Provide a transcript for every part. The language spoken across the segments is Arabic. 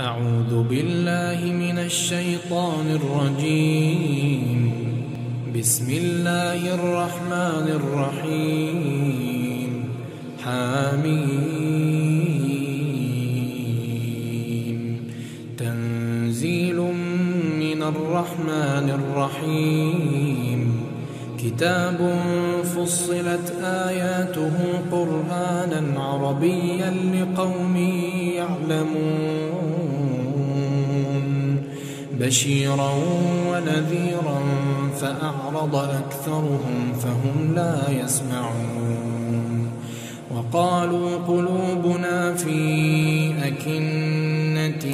أعوذ بالله من الشيطان الرجيم. بسم الله الرحمن الرحيم. حميم. تنزيل من الرحمن الرحيم. كتاب فصلت آياته قرآنا عربيا لقوم يعلمون بشيرا ونذيرا فأعرض أكثرهم فهم لا يسمعون وقالوا قلوبنا في أكنة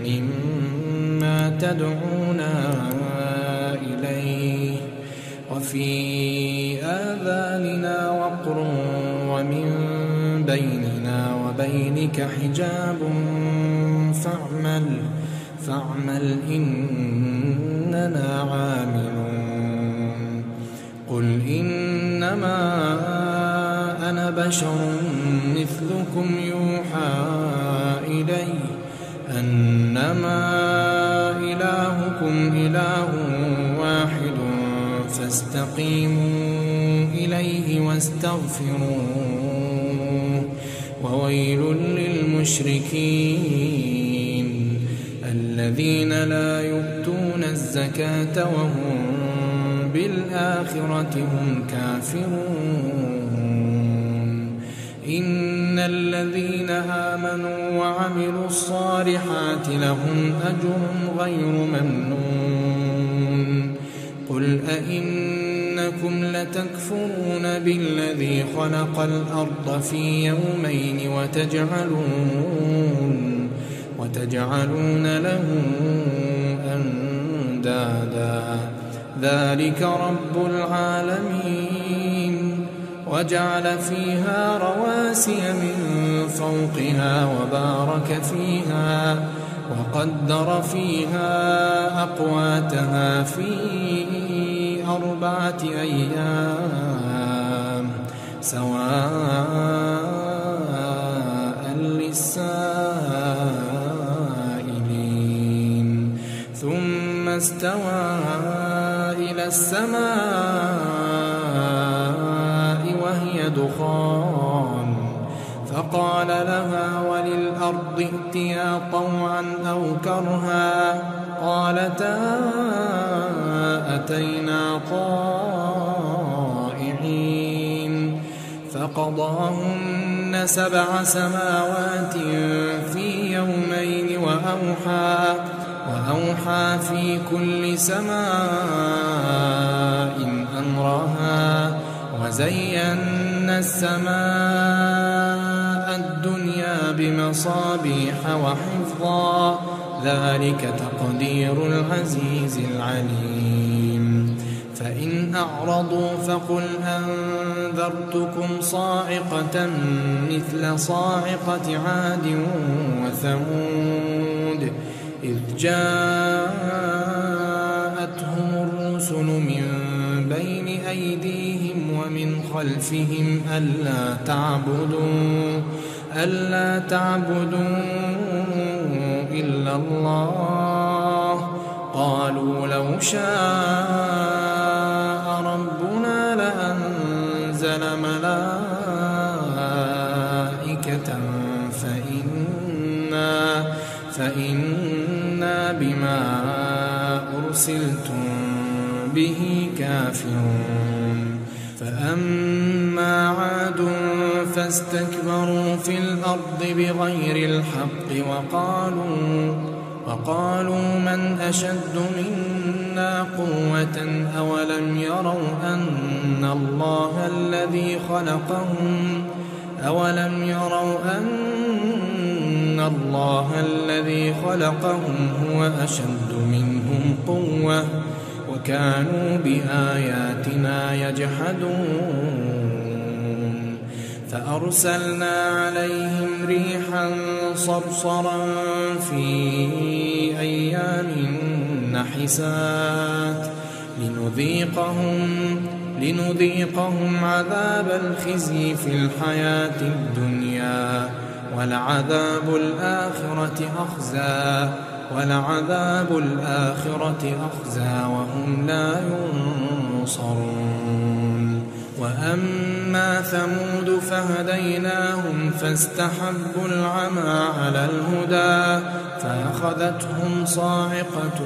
مما تدعونا إليه وفي آذاننا وقر ومن بيننا وبينك حجاب فاعمل إننا عاملون. قل إنما أنا بشر مثلكم يوحى إلي أنما إلهكم إله واحد فاستقيموا إليه واستغفروه وويل للمشركين الذين لا يؤتون الزكاة وهم بالآخرة هم كافرون. إن الذين آمنوا وعملوا الصالحات لهم أجر غير ممنون. قل أئنكم لتكفرون بالذي خلق الأرض في يومين وتجعلون له أندادا ذلك رب العالمين. وجعل فيها رواسي من فوقها وبارك فيها وقدر فيها أقواتها في 4 أيام سواء للسائلين. ثم استوى إلى السماء وهي دخان فقال لها وللأرض ائتيا طوعا أو كرها قالتا أتينا طائعين. فقضاهن 7 سماوات في يومين وأوحى في كل سماء أمرها وزينا السماء الدنيا بمصابيح وحفظا ذلك تقدير العزيز العليم. فإن أعرضوا فقل أنذرتكم صاعقة مثل صاعقة عاد وثمود إذ جاءتهم الرسل من بين أيديهم ومن خلفهم ألا تعبدوا إلا الله قالوا لو شاء ربنا لأنزل ملائكة فإنا بما أرسلتم به كافرون. فأما عاد فاستكبروا في الأرض بغير الحق وقالوا من أشد منا قوة أولم يروا أن الله الذي خلقهم هو أشد منهم قوة وكانوا بآياتنا يجحدون. فأرسلنا عليهم ريحا صرصرا في أيام نحسات لنذيقهم عذاب الخزي في الحياة الدنيا ولعذاب الآخرة أخزى وهم لا ينصرون. وأما ثمود فهديناهم فاستحبوا العمى على الهدى فأخذتهم صاعقة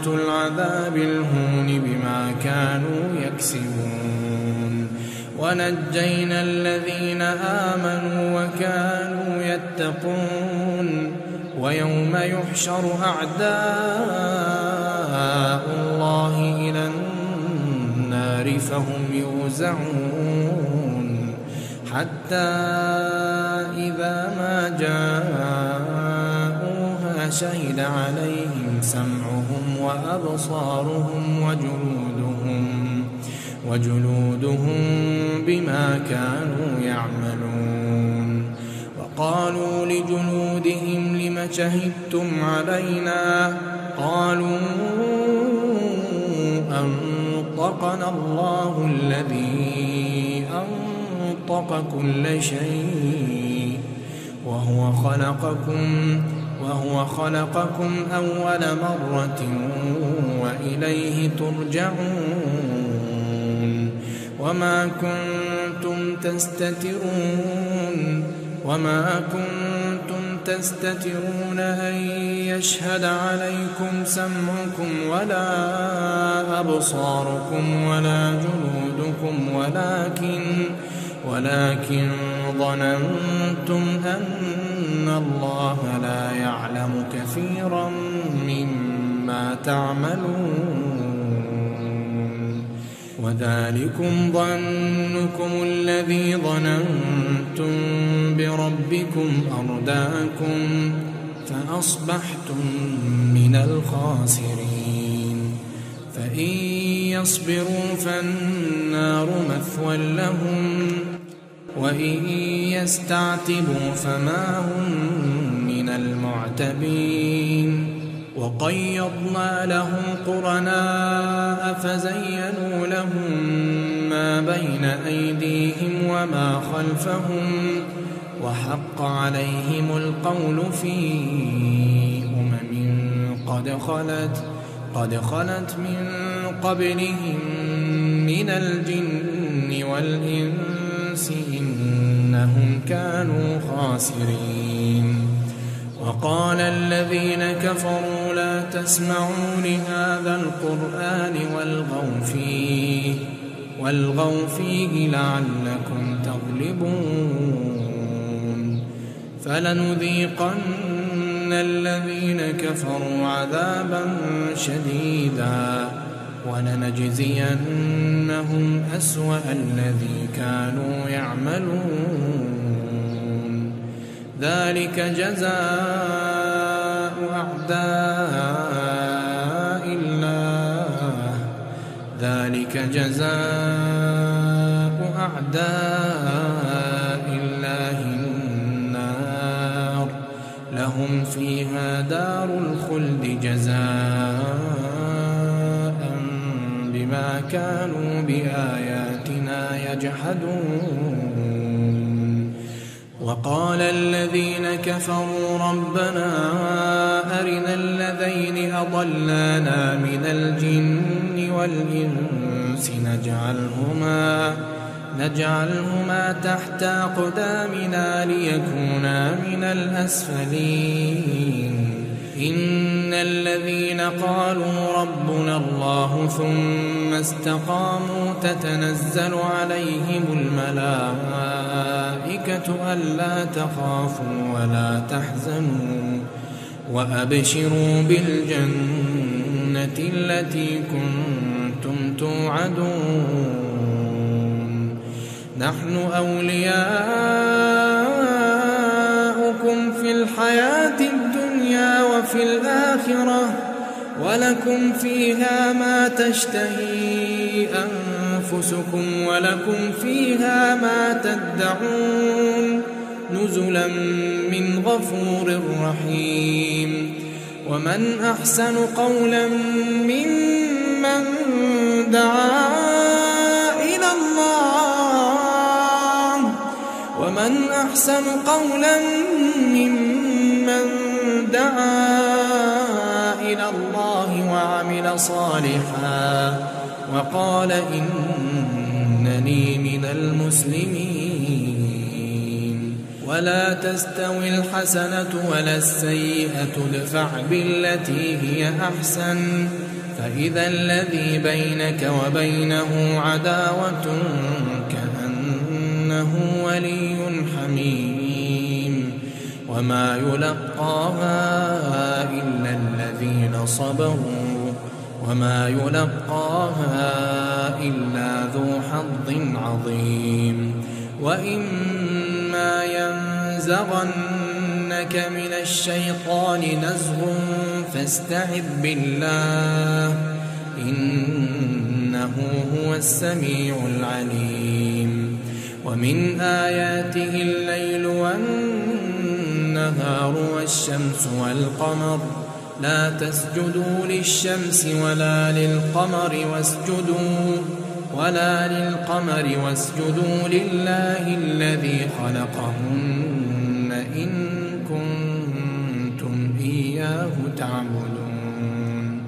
العذاب الهون بما كانوا يكسبون. ونجينا الذين آمنوا وكانوا يتقون. ويوم يحشر أعداء الله إلى النار فهم يوزعون حتى إذا ما جاءوها شهد عليهم سمعهم وأبصارهم وجلودهم بما كانوا يعملون. وقالوا لجلودهم لم شهدتم علينا؟ قالوا أنطقنا الله الذي أنطق كل شيء وهو خلقكم أول مرة وإليه ترجعون. وما كنتم تستترون أن يشهد عليكم سمعكم ولا أبصاركم ولا جلودكم ولكن ظننتم أن الله لا يعلم كثيرا مما تعملون. وذلكم ظنكم الذي ظننتم بربكم أرداكم فأصبحتم من الخاسرين. فإن يصبروا فالنار مثوى لهم وإن يستعتبوا فما هم من المعتبين. وقيضنا لهم قرناء فزينوا لهم ما بين أيديهم وما خلفهم وحق عليهم القول في قد خلت من قبلهم من الجن والإنس إنهم كانوا خاسرين. وقال الذين كفروا لا تسمعوا لهذا القرآن والغوا فيه لعلكم تغلبون. فلنذيقن الذين كفروا عذابا شديدا ولنجزينهم أسوأ الذي كانوا يعملون. ذلك جزاء أعداء الله النار لهم فيها دار الخلد جزاء بما كانوا بآياتنا يجحدون. وقال الذين كفروا ربنا أرنا الذين أضلانا من الجن والإنس نجعلهما تحت أقدامنا ليكونا من الأسفلين. إن الذين قالوا ربنا الله ثم استقاموا تتنزل عليهم الملائكة ألا تخافوا ولا تحزنوا وأبشروا بالجنة التي كنتم توعدون. نحن أولياؤكم في الحياة الدنيا وفي الآخرة ولكم فيها ما تشتهي أنفسكم ولكم فيها ما تدعون نزلا من غفور رحيم. ومن أحسن قولا ممن دعا إلى الله ومن أحسن قولا ممن دعا إلى الله وعمل صالحا وقال إنني من المسلمين. ولا تستوي الحسنة ولا السيئة ادفع بالتي هي أحسن فإذا الذي بينك وبينه عداوة كأنه ولي حميم وما يلقاها إلا الذين صبروا وما يلقاها إلا ذو حظ عظيم. وإما ينزغنك من الشيطان نزغ فاستعذ بالله إنه هو السميع العليم. ومن آياته الليل والنهار والشمس والقمر لا تسجدوا للشمس ولا للقمر واسجدوا لله الذي خلقهن إن كنتم إياه تعبدون.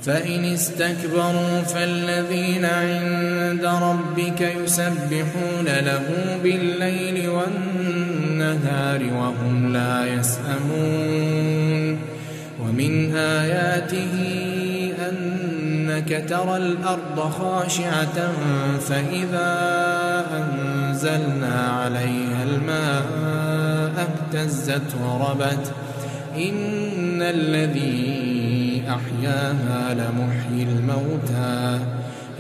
فإن استكبروا فالذين عند ربك يسبحون له بالليل والنهار وهم لا يسأمون. ومن آياته أنك ترى الأرض خاشعة فإذا أنزلنا عليها الماء اهتزت وربت إن الذي أحياها لمحيي الموتى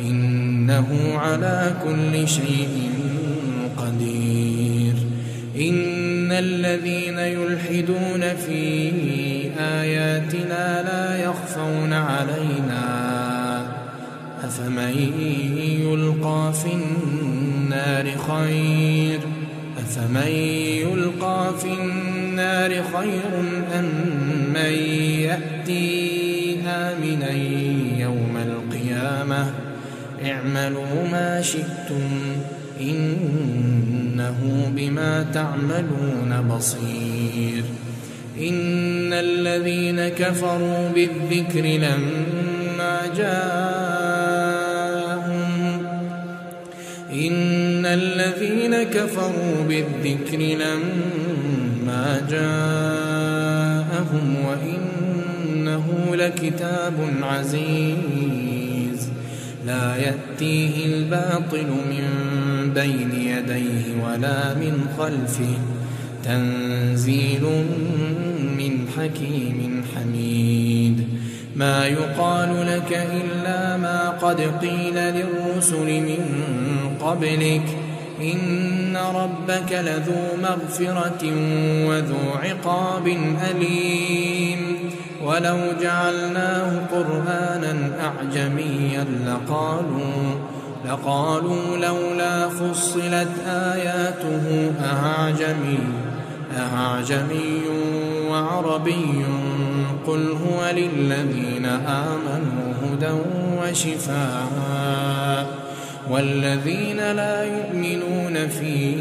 إنه على كل شيء قدير. إن الذين يلحدون في آياتنا لا يخفون علينا أفمن يلقى في النار خير أم من يأتي آمنا يوم القيامة اعملوا ما شئتم إنه بما تعملون بصير. إن الذين كفروا بالذكر لما جاءهم وإنه لكتاب عزيز لا يأتيه الباطل من بين يديه ولا من خلفه تنزيل من حكيم حميد. ما يقال لك إلا ما قد قيل للرسل من قبلك إن ربك لذو مغفرة وذو عقاب أليم. ولو جعلناه قرآنا أعجميا لقالوا لولا فصلت آياته أعجمي وعربي قل هو للذين آمنوا هدى وشفاء والذين لا يؤمنون في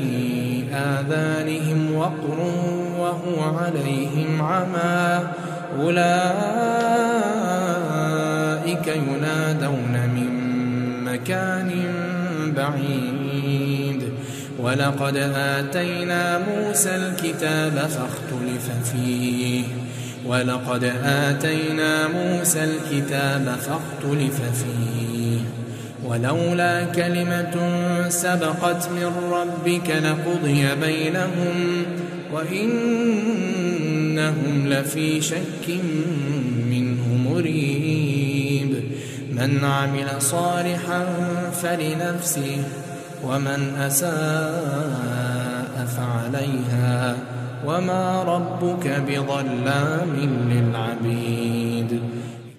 آذانهم وقر وهو عليهم عمى أولئك ينادون من مكان بعيد. ولقد آتينا موسى الكتاب فاختلف فيه ولولا كلمة سبقت من ربك لقضي بينهم وإنهم لفي شك منه مريب. من عمل صالحا فلنفسه ومن أساء فعليها وما ربك بظلام للعبيد.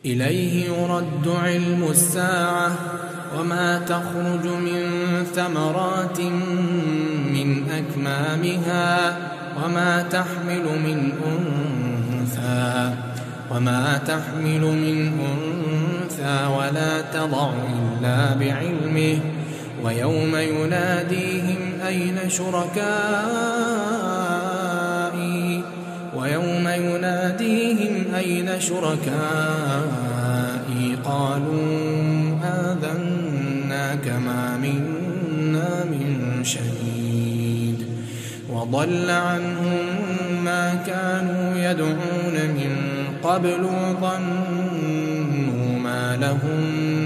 إليه يرد علم الساعة وما تخرج من ثمرات من أكمامها وما تحمل من أنثى ولا تضع إلا بعلمه ويوم يناديهم أين شركائي قالوا آذناك ما منا من شهيد وضل عنهم ما كانوا يدعون من قبل وظنوا ما لهم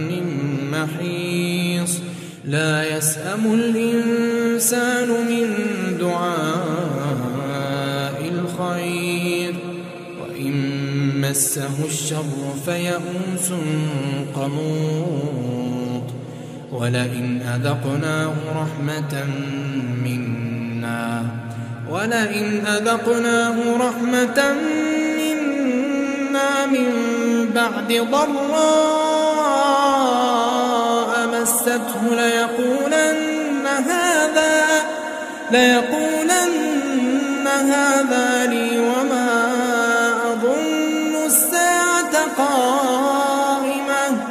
من محيص لا يسأم الإنسان من دعاء الخير وإن مسه الشر فيئوس قنوط ولئن أذقناه رحمة منا من بعد ضراء مسته ليقولن هذا لي وما أظن الساعة قائمة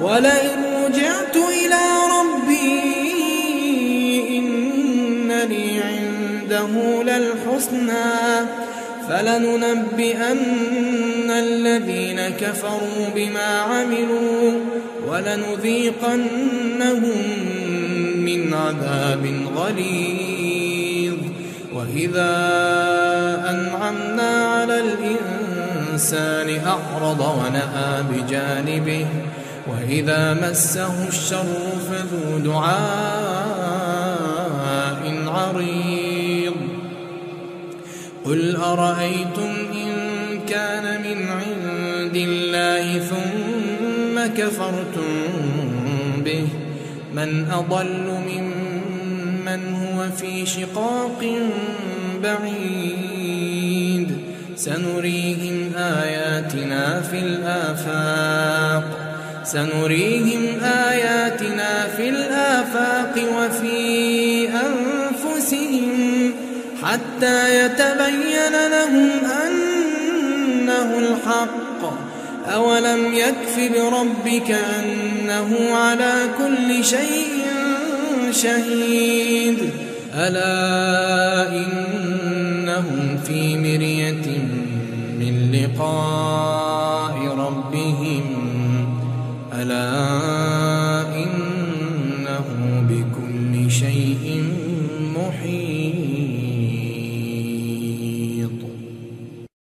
ولئن رجعت إلى ربي إن لي عنده للحسنى فلننبئن الذين كفروا بما عملوا ولنذيقنهم من عذاب غليظ وإذا أنعمنا على الإنسان أعرض ونأى بجانبه وإذا مسه الشر فذو دعاء عريض قل أرأيتم إن كان من عند الله ثم كفرتم به من أضل ممن هو في شقاق بعيد سنريهم آياتنا في الآفاق وفي أنفسهم حتى يتبين لهم أنه الحق أولم يكف بربك أنه على كل شيء شهيد ألا إنهم في مرية من لقاء ربهم ألا